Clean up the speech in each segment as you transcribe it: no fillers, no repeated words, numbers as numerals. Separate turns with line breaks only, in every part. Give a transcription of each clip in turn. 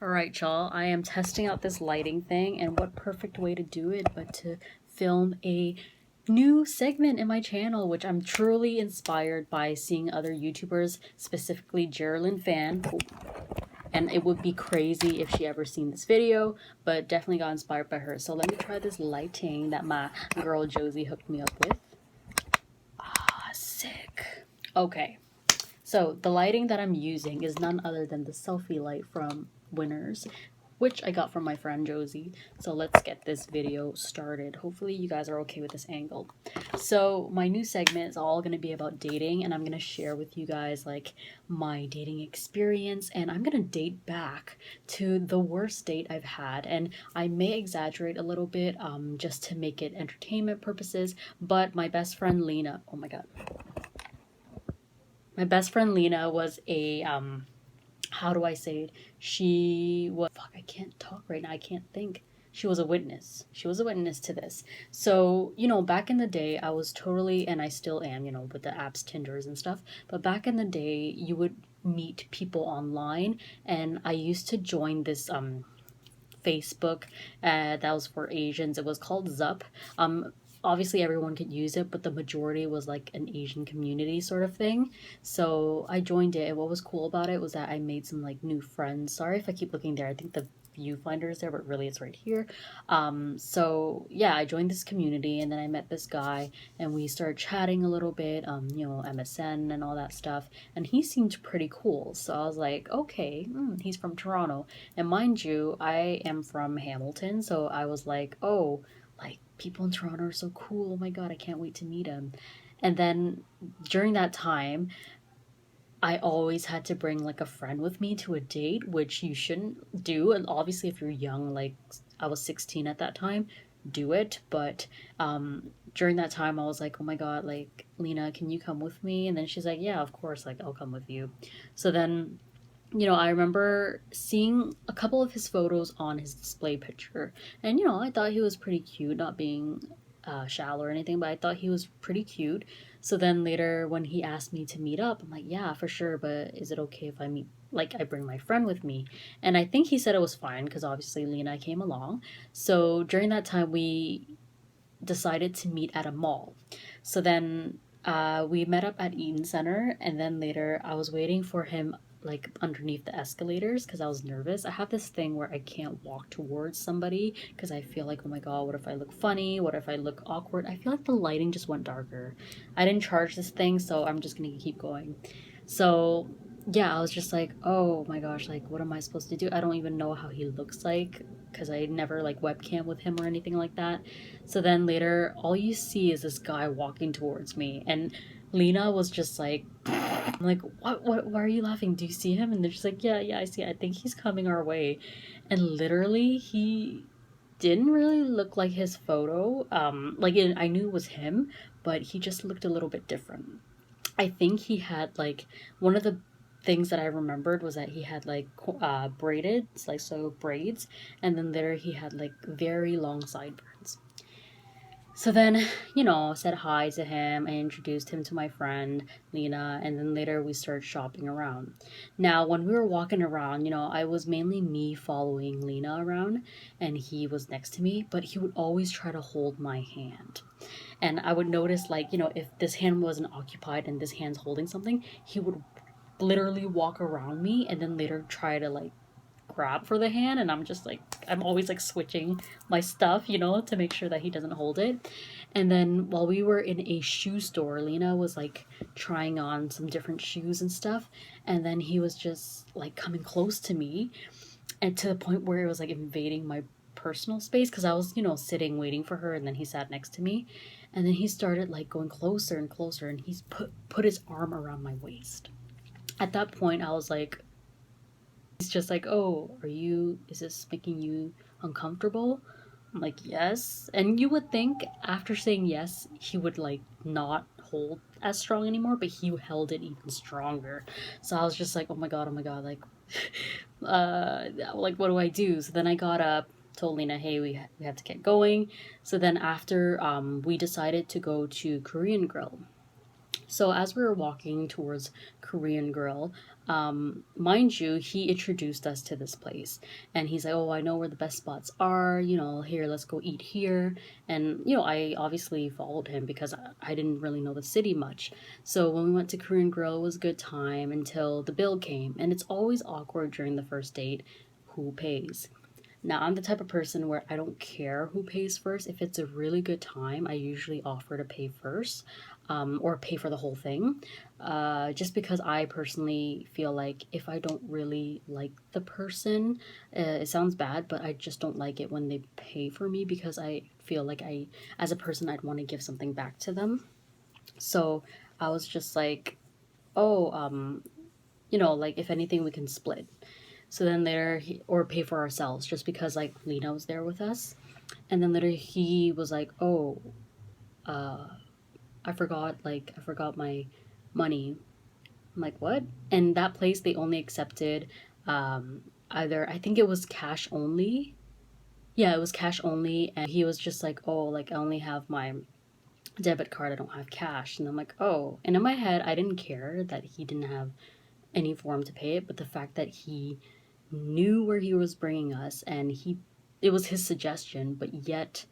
Alright, y'all, I am testing out this lighting thing, and what perfect way to do it but to film a new segment in my channel, which I'm truly inspired by seeing other YouTubers, specifically Geraldine Fan. And it would be crazy if she ever seen this video, but definitely got inspired by her. So let me try this lighting that my girl Josie hooked me up with. Ah, sick. Okay. So the lighting that I'm using is none other than the selfie light from Winners, which I got from my friend Josie. So let's get this video started. Hopefully you guys are okay with this angle. So my new segment is all going to be about dating, and I'm going to share with you guys like my dating experience, and I'm going to date back to the worst date I've had, and I may exaggerate a little bit just to make it entertainment purposes, but my best friend Lena, oh my god. My best friend Lena was a, how do I say it? She was, fuck, I can't talk right now. I can't think. She was a witness. She was a witness to this. So, you know, back in the day, I was totally, and I still am, you know, with the apps, Tinders and stuff. But back in the day, you would meet people online, and I used to join this, Facebook that was for Asians. It was called Zup. Obviously everyone could use it, but the majority was like an Asian community sort of thing. So I joined it, and what was cool about it was that I made some like new friends. Sorry if I keep looking there. I think the viewfinder is there, but really it's right here. So yeah, I joined this community, and then I met this guy, and we started chatting a little bit, you know, MSN and all that stuff, and he seemed pretty cool. So I was like, okay, he's from Toronto, and mind you, I am from Hamilton, so I was like, oh, like people in Toronto are so cool. Oh my god, I can't wait to meet him. And then during that time, I always had to bring like a friend with me to a date, which you shouldn't do. And obviously, if you're young, like I was 16 at that time, do it. But during that time, I was like, oh my god, like Lena, can you come with me? And then she's like, yeah, of course, like I'll come with you. So then, you know, I remember seeing a couple of his photos on his display picture, and you know, I thought he was pretty cute, not being shallow or anything, but I thought he was pretty cute. So then later, when he asked me to meet up, I'm like, yeah, for sure, but is it okay if I meet, like, I bring my friend with me? And I think he said it was fine because obviously Lena came along. So during that time, we decided to meet at a mall. So then we met up at Eaton Center, and then later I was waiting for him like underneath the escalators because I was nervous. I have this thing where I can't walk towards somebody because I feel like, oh my god, what if I look funny? What if I look awkward? I feel like the lighting just went darker. I didn't charge this thing, so I'm just gonna keep going. So yeah, I was just like, oh my gosh, like what am I supposed to do? I don't even know how he looks like because I never like webcam with him or anything like that. So then later, all you see is this guy walking towards me, and Lena was just like, I'm like, what, why are you laughing? Do you see him? And they're just like, yeah, I see it. I think he's coming our way. And literally, he didn't really look like his photo. I knew it was him, but he just looked a little bit different. I think he had like one of the things that I remembered was that he had like braided, like so braids, and then there he had like very long sideburns. So then, you know, said hi to him. I introduced him to my friend, Lena, and then later we started shopping around. Now, when we were walking around, you know, I was mainly me following Lena around, and he was next to me, but he would always try to hold my hand. And I would notice, like, you know, if this hand wasn't occupied and this hand's holding something, he would literally walk around me and then later try to, like, grab for the hand, and I'm just like, I'm always like switching my stuff, you know, to make sure that he doesn't hold it. And then while we were in a shoe store, Lena was like trying on some different shoes and stuff, and then he was just like coming close to me, and to the point where it was like invading my personal space because I was, you know, sitting waiting for her, and then he sat next to me, and then he started like going closer and closer, and he's put his arm around my waist. At that point I was like, he's just like, oh, is this making you uncomfortable? I'm like, yes. And you would think after saying yes, he would like not hold as strong anymore, but he held it even stronger. So I was just like, oh my god, like, like, what do I do? So then I got up, told Lena, hey, we have to get going. So then after, we decided to go to Korean Grill. So as we were walking towards Korean Grill, mind you, he introduced us to this place, and he's like, "Oh, I know where the best spots are. You know, here, let's go eat here." And I obviously followed him because I didn't really know the city much. So when we went to Korean Grill, it was a good time until the bill came, and it's always awkward during the first date. Who pays? Now, I'm the type of person where I don't care who pays first. If it's a really good time, I usually offer to pay first, or pay for the whole thing. Just because I personally feel like if I don't really like the person, it sounds bad, but I just don't like it when they pay for me because I feel like as a person, I'd want to give something back to them. So I was just like, oh, like if anything, we can split. So then later, or pay for ourselves, just because like Lena was there with us. And then later he was like, "Oh, uh, I forgot my money." I'm like, "What?" And that place they only accepted, either I think it was cash only. Yeah, it was cash only, and he was just like, "Oh, like I only have my debit card. I don't have cash." And I'm like, "Oh." And in my head, I didn't care that he didn't have any form to pay it, but the fact that he knew where he was bringing us, and it was his suggestion, but yet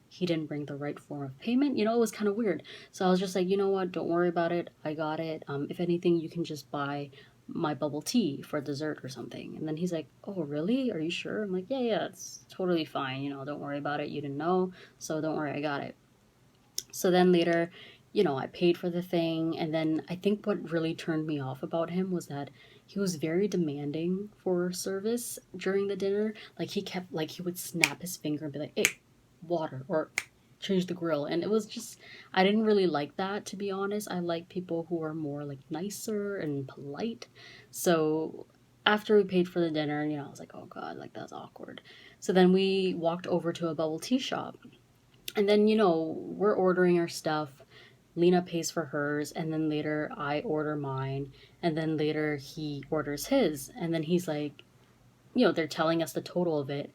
he didn't bring the right form of payment. It was kind of weird. So I was just like, you know what, don't worry about it, I got it. If anything, you can just buy my bubble tea for dessert or something. And then he's like, oh really, are you sure? I'm like, yeah, it's totally fine, don't worry about it, you didn't know, so don't worry, I got it. So then later, I paid for the thing. And then I think what really turned me off about him was that he was very demanding for service during the dinner. Like he would snap his finger and be like, hey, water, or change the grill. And it was just, I didn't really like that, to be honest. I like people who are more like nicer and polite. So after we paid for the dinner, I was like, oh God, like that's awkward. So then we walked over to a bubble tea shop, and then, we're ordering our stuff. Lena pays for hers, and then later I order mine, and then later he orders his. And then he's like, they're telling us the total of it.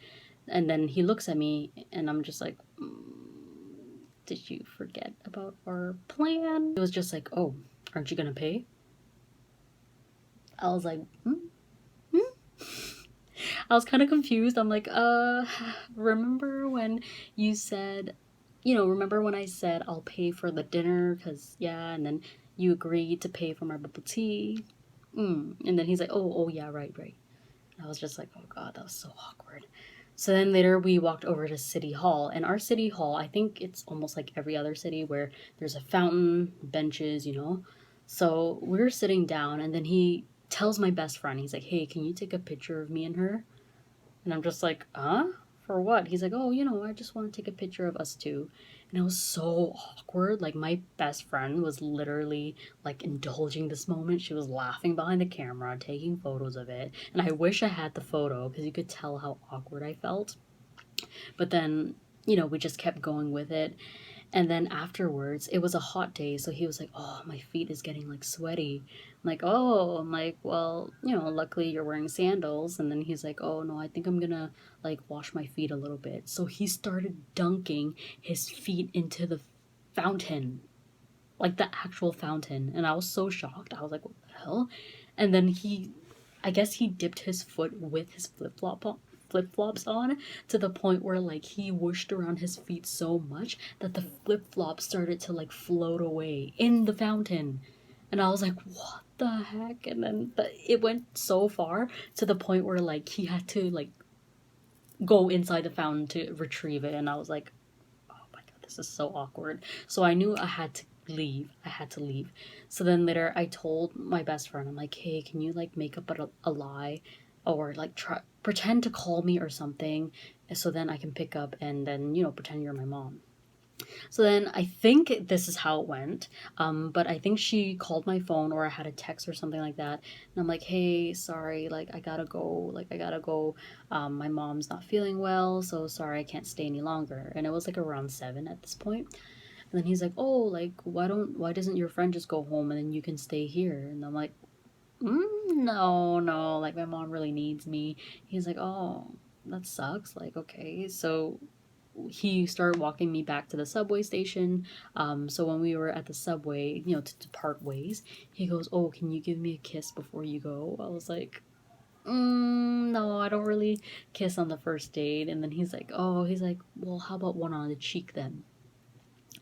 And then he looks at me, and I'm just like, did you forget about our plan? It was just like, oh, aren't you gonna pay? I was like, hmm? Hmm? I was kind of confused. I'm like, remember when you said, remember when I said I'll pay for the dinner? Because, yeah, and then you agreed to pay for my bubble tea. And then he's like, oh, yeah, right, right. And I was just like, oh, God, that was so awkward. So then later we walked over to City Hall. And our City Hall, I think it's almost like every other city where there's a fountain, benches. So we were sitting down, and then he tells my best friend, he's like, hey, can you take a picture of me and her? And I'm just like, huh? For what? He's like, oh, I just want to take a picture of us two. And it was so awkward. Like, my best friend was literally, like, indulging this moment. She was laughing behind the camera, taking photos of it. And I wish I had the photo because you could tell how awkward I felt. But then, we just kept going with it. And then afterwards, it was a hot day, so he was like, "Oh, my feet is getting like sweaty." I'm like, "Oh," I'm like, "Well, luckily you're wearing sandals." And then he's like, "Oh no, I think I'm gonna like wash my feet a little bit." So he started dunking his feet into the fountain, like the actual fountain, and I was so shocked. I was like, "What the hell?" And then I guess he dipped his foot with his flip-flops on, to the point where like he whooshed around his feet so much that the flip-flops started to like float away in the fountain. And I was like, what the heck? And then it went so far to the point where like he had to like go inside the fountain to retrieve it. And I was like, oh my God, this is so awkward. So I knew I had to leave. I had to leave. So then later I told my best friend, I'm like, hey, can you like make up a lie, or like try pretend to call me or something, so then I can pick up and then, pretend you're my mom. So then I think this is how it went. But I think she called my phone, or I had a text or something like that. And I'm like, hey, sorry, like I gotta go. Like I gotta go. My mom's not feeling well, so sorry I can't stay any longer. And it was like around 7 at this point. And then he's like, oh, like why doesn't your friend just go home and then you can stay here? And I'm like, no, no, like my mom really needs me. He's like, oh, that sucks. Like, okay, so he started walking me back to the subway station. So when we were at the subway, to part ways, he goes, "Oh, can you give me a kiss before you go?" I was like, no, I don't really kiss on the first date. And then he's like, well, how about one on the cheek then?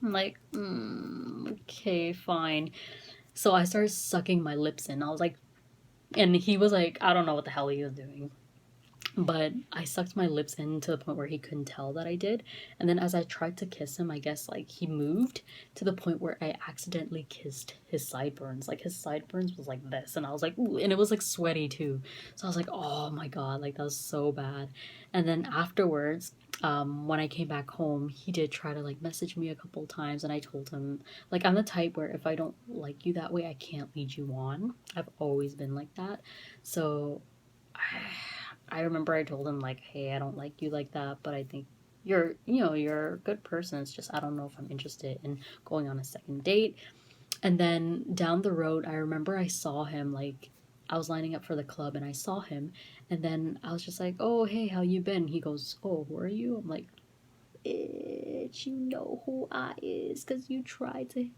I'm like, okay, fine. So I started sucking my lips in. I was like, and he was like, I don't know what the hell he was doing. But I sucked my lips in to the point where he couldn't tell that I did. And then as I tried to kiss him, I guess like he moved to the point where I accidentally kissed his sideburns. Like his sideburns was like this. And I was like, ooh, and it was like sweaty too. So I was like, oh my God, like that was so bad. And then afterwards, when I came back home, he did try to like message me a couple times. And I told him, like, I'm the type where if I don't like you that way, I can't lead you on. I've always been like that. So I remember I told him like, hey, I don't like you like that, but I think you're a good person. It's just I don't know if I'm interested in going on a second date. And then down the road, I remember I saw him like I was lining up for the club and I saw him, and then I was just like, oh hey, how you been? He goes, oh, who are you? I'm like, bitch, you know who I is because you tried to.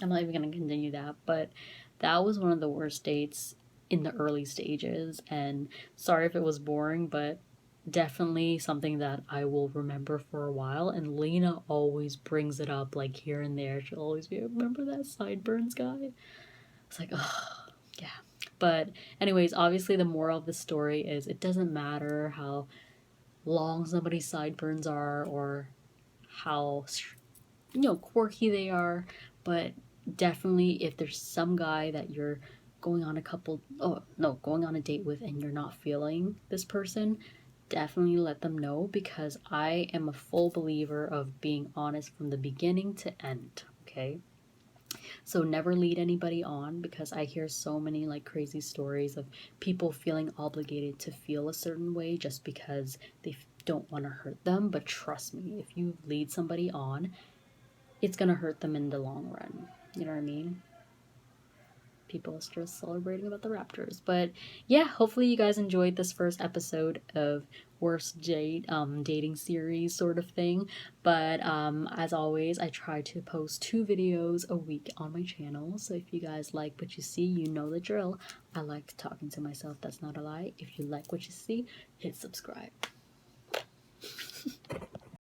I'm not even gonna continue that, but that was one of the worst dates in the early stages. And sorry if it was boring, but definitely something that I will remember for a while. And Lena always brings it up like here and there. She'll always be, remember that sideburns guy? It's like, oh, yeah. But, anyways, obviously, the moral of the story is it doesn't matter how long somebody's sideburns are or how quirky they are, but definitely if there's some guy that you're going on going on a date with and you're not feeling this person, definitely let them know, because I am a full believer of being honest from the beginning to end. Okay, so never lead anybody on, because I hear so many like crazy stories of people feeling obligated to feel a certain way just because they don't want to hurt them. But trust me, if you lead somebody on, it's gonna hurt them in the long run. You know what I mean? People are just celebrating about the Raptors. But yeah, hopefully you guys enjoyed this first episode of worst dating series sort of thing. But as always, I try to post 2 videos a week on my channel. So if you guys like what you see, you know the drill. I like talking to myself, that's not a lie. If you like what you see, hit subscribe.